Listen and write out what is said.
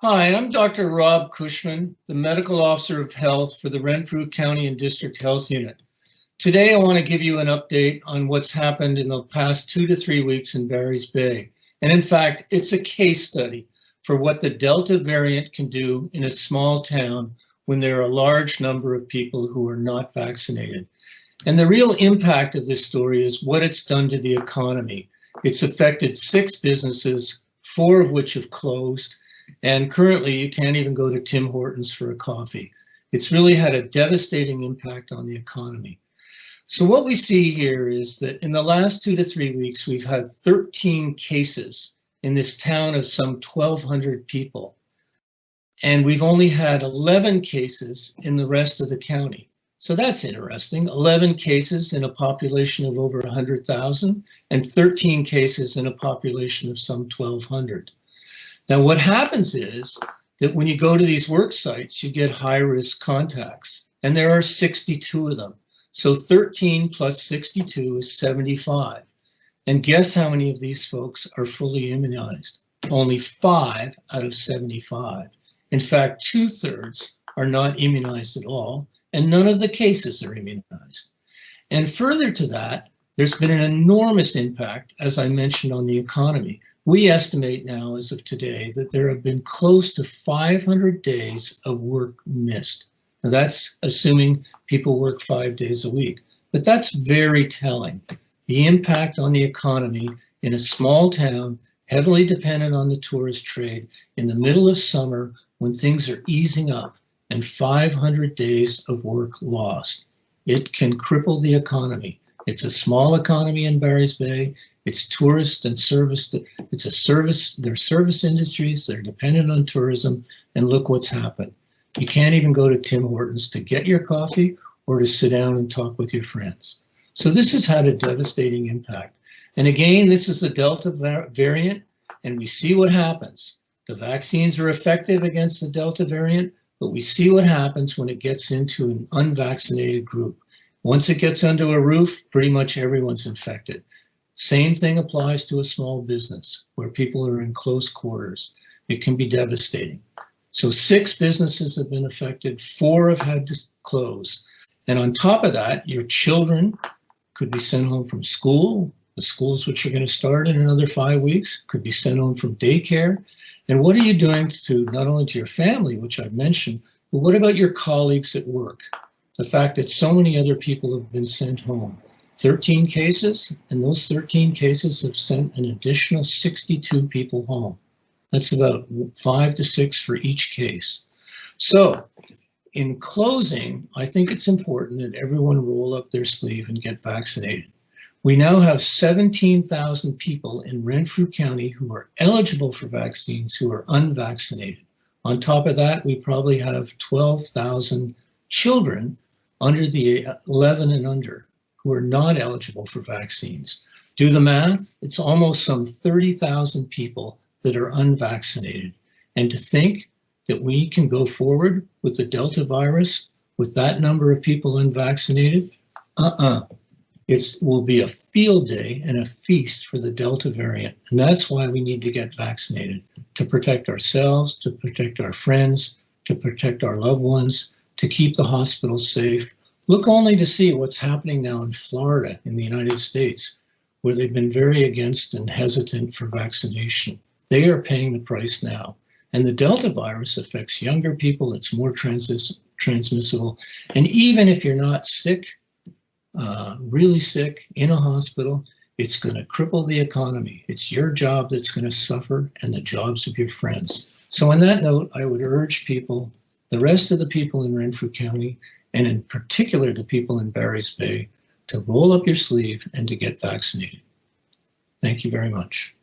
Hi, I'm Dr. Rob Cushman, the Medical Officer of Health for the Renfrew County and District Health Unit. Today, I want to give you an update on what's happened in the past 2 to 3 weeks in Barry's Bay. And in fact, it's a case study for what the Delta variant can do in a small town when there are a large number of people who are not vaccinated. And the real impact of this story is what it's done to the economy. It's affected 6 businesses, 4 of which have closed. And currently, you can't even go to Tim Hortons for a coffee. It's really had a devastating impact on the economy. So what we see here is that in the last 2 to 3 weeks, we've had 13 cases in this town of some 1,200 people. And we've only had 11 cases in the rest of the county. So that's interesting. 11 cases in a population of over 100,000 and 13 cases in a population of some 1,200. Now, what happens is that when you go to these work sites, you get high-risk contacts, and there are 62 of them. So 13 plus 62 is 75. And guess how many of these folks are fully immunized? Only 5 out of 75. In fact, 2/3 are not immunized at all, and none of the cases are immunized. And further to that, there's been an enormous impact, as I mentioned, on the economy. We estimate now, as of today, that there have been close to 500 days of work missed. Now that's assuming people work 5 days a week, but that's very telling. The impact on the economy in a small town, heavily dependent on the tourist trade, in the middle of summer when things are easing up, and 500 days of work lost. It can cripple the economy. It's a small economy in Barry's Bay. It's tourist and service. It's a service. They're service industries. They're dependent on tourism. And look what's happened. You can't even go to Tim Hortons to get your coffee or to sit down and talk with your friends. So this has had a devastating impact. And again, this is the Delta variant, and we see what happens. The vaccines are effective against the Delta variant, but we see what happens when it gets into an unvaccinated group. Once it gets under a roof, pretty much everyone's infected. Same thing applies to a small business where people are in close quarters. It can be devastating. So 6 businesses have been affected, 4 have had to close. And on top of that, your children could be sent home from school. The schools which are going to start in another 5 weeks could be sent home from daycare. And what are you doing to not only to your family, which I've mentioned, but what about your colleagues at work? The fact that so many other people have been sent home. 13 cases, and those 13 cases have sent an additional 62 people home. That's about 5 to 6 for each case. So in closing, I think it's important that everyone roll up their sleeve and get vaccinated. We now have 17,000 people in Renfrew County who are eligible for vaccines who are unvaccinated. On top of that, we probably have 12,000 children under the 11 and under who are not eligible for vaccines. Do the math, it's almost some 30,000 people that are unvaccinated. And to think that we can go forward with the Delta virus with that number of people unvaccinated, it will be a field day and a feast for the Delta variant. And that's why we need to get vaccinated, to protect ourselves, to protect our friends, to protect our loved ones, to keep the hospitals safe. Look only to see what's happening now in Florida in the United States, where they've been very against and hesitant for vaccination. They are paying the price now. And the Delta virus affects younger people. It's more transmissible. And even if you're not sick, really sick in a hospital, it's going to cripple the economy. It's your job that's going to suffer and the jobs of your friends. So on that note, I would urge people, the rest of the people in Renfrew County, and in particular the people in Barry's Bay, to roll up your sleeve and to get vaccinated. Thank you very much.